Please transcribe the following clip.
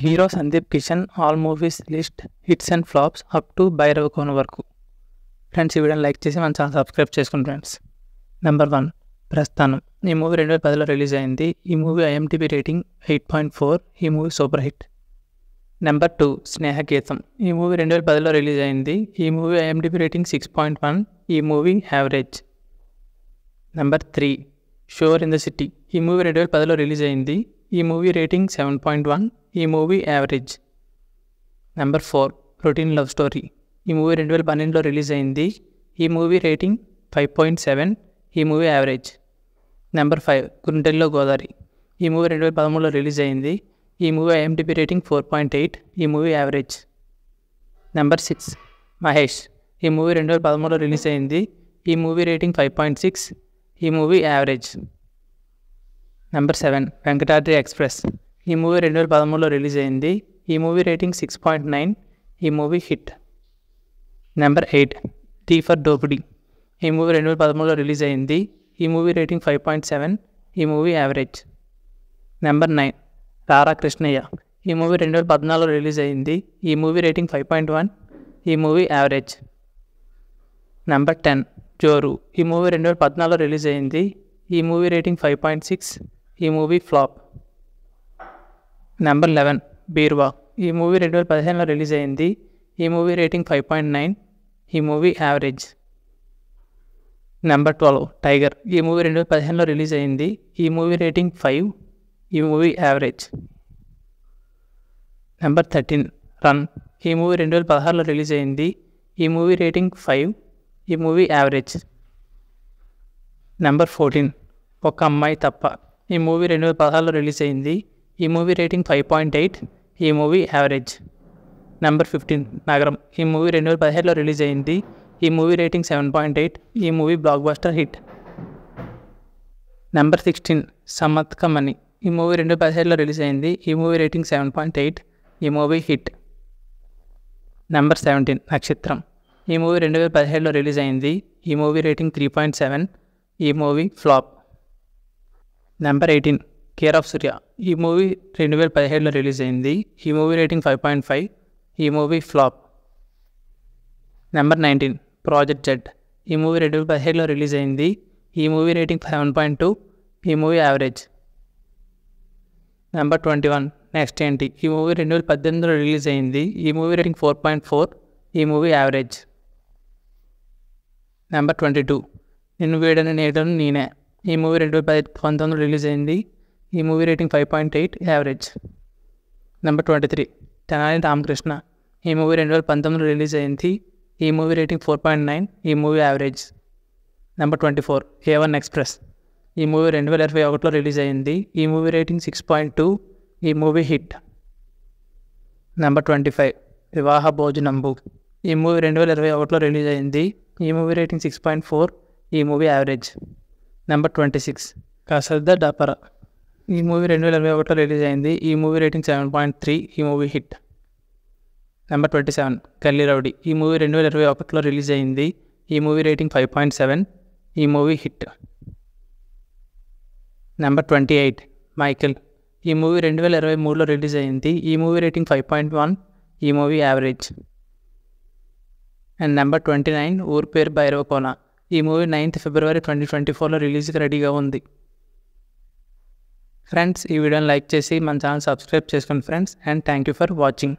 Hero Sundeep Kishan all movies list hits and flops up to Bhairava Kona వరకు. Friends, ఈ వీడియోని like చేసి మన ఛానల్ సబ్స్క్రైబ్ చేసుకోండి ఫ్రెండ్స్. నెంబర్ 1 ప్రస్థానం. ఈ మూవీ 2010లో రిలీజ్ అయింది. ఈ మూవీ IMDb రేటింగ్ 8.4. ఈ మూవీ సూపర్ హిట్. నెంబర్ 2 స్నేహగీతం. ఈ మూవీ 2010లో రిలీజ్ అయింది. ఈ మూవీ IMDb రేటింగ్ 6.1. ఈ movie average. Number 3 Shor in the city. ఈ మూవీ 2010లో రిలీజ్ అయింది. ఈ మూవీ రేటింగ్ 7.1. ఈ movie average. Number 4 routine love story. ఈ మూవీ 2012లో రిలీజ్ అయింది. ఈ మూవీ రేటింగ్ 5.7. ఈ movie average. Number 5 Gundello Godavari. ఈ మూవీ 2013లో రిలీజ్ అయింది. ఈ మూవీ IMDb రేటింగ్ 4.8. ఈ మూవీ యావరేజ్. నెంబర్ 6 మహేష్. ఈ మూవీ 2013లో రిలీజ్ అయింది. ఈ మూవీ రేటింగ్ 5.6. ఈ movie average. Number 7 Venkatadri express. ఈ మూవీ 2013లో రిలీజ్ అయింది. ఈ మూవీ రేటింగ్ 6.9. ఈ movie hit. Number 8 tea for దోపిడీ. ఈ మూవీ 2013లో రిలీజ్ అయింది. ఈ మూవీ రేటింగ్ 5.7. ఈ మూవీ యావరేజ్. నెంబర్ 9 రారా కృష్ణయ్య. ఈ మూవీ 2014లో రిలీజ్ అయింది. ఈ మూవీ రేటింగ్ 5.1. ఈ మూవీ యావరేజ్. నెంబర్ 10 జోరు. ఈ మూవీ 2014లో రిలీజ్ అయింది. ఈ మూవీ రేటింగ్ 5.6. ఈ మూవీ ఫ్లాప్. నెంబర్ 11 బీర్వా. ఈ మూవీ 2015లో రిలీజ్ అయింది. ఈ మూవీ రేటింగ్ 5.9. ఈ మూవీ యావరేజ్. Number 12 tiger. ఈ మూవీ 2015లో రిలీజ్ అయింది. ఈ మూవీ రేటింగ్ 5. ఈ మూవీ యావరేజ్. Number 13 run. ఈ మూవీ 2016లో రిలీజ్ అయింది. ఈ మూవీ రేటింగ్ 5. ఈ మూవీ యావరేజ్. నెంబర్ 14 ఒక అమ్మాయి తప్ప. ఈ మూవీ 2016లో రిలీజ్ అయింది. ఈ మూవీ రేటింగ్ 5.8. ఈ మూవీ యావరేజ్. నెంబర్ 15 నగరం. ఈ మూవీ 2017లో రిలీజ్ అయింది. ఈ మూవీ రేటింగ్ 7.8. ఈ movie block buster hit. Number 16 సమత్కమణి. ఈ మూవీ 2017లో రిలీజ్ అయింది. ఈ మూవీ రేటింగ్ 7.8. ఈ మూవీ హిట్. నెంబర్ 17 నక్షత్రం. ఈ మూవీ 2017లో రిలీజ్ అయింది. ఈ మూవీ రేటింగ్ 3.7. ఈ movie flop. Number 18 care of Surya. ఈ మూవీ 2017లో రిలీజ్ అయింది. ఈ మూవీ రేటింగ్ 5.5. ఈ movie flop. Number 19 project Z. ఈ మూవీ 2017లో రిలీజ్ అయింది. ఈ మూవీ రేటింగ్ 7.2. ఈ మూవీ యావరేజ్. నెంబర్ 21 నెక్స్ట్ ఏంటి. ఈ మూవీ 2018లో రిలీజ్ అయింది. ఈ మూవీ రేటింగ్ 4.4. ఈ మూవీ యావరేజ్. నెంబర్ 22 నిన్ను వీడని నేడను నేనే. ఈ మూవీ 2019లో రిలీజ్ అయింది. ఈ movie rating 5.8. Average. Number 23 Tenali Ramakrishna. ఈ మూవీ 2019లో రిలీజ్ అయింది. ఈ మూవీ రేటింగ్ 4.9. ఈ movie average. Number 24 A1 express. ఈ మూవీ 2021లో రిలీజ్ అయింది. ఈ మూవీ రేటింగ్ 6.2. ఈ మూవీ హిట్. నెంబర్ 25 వివాహ భోజనంబు. ఈ మూవీ 2021లో రిలీజ్ అయింది. ఈ మూవీ రేటింగ్ 6.4. ఈ మూవీ యావరేజ్. నెంబర్ 26 కసర్ద డపర. ఈ మూవీ 2021లో రిలీజ్ అయింది. ఈ మూవీ రేటింగ్ 7.3. ఈ మూవీ హిట్. నెంబర్ 27 గల్లీ రౌడీ. ఈ మూవీ 2021లో రిలీజ్ అయింది. ఈ మూవీ రేటింగ్ 5.7. ఈ మూవీ హిట్. Number 28 Michael. ఈ మూవీ 2023లో రిలీజ్ అయింది. ఈ మూవీ రేటింగ్ 5.1. ఈ మూవీ యావరేజ్. అండ్ నెంబర్ 29 ఊరి పేరు భైరవ కోన. ఈ మూవీ 9th February 2024లో రిలీజ్కి రెడీగా ఉంది. ఫ్రెండ్స్, ఈ వీడియోని లైక్ చేసి మన ఛానల్ సబ్స్క్రైబ్ చేసుకోండి friends. And thank you for watching.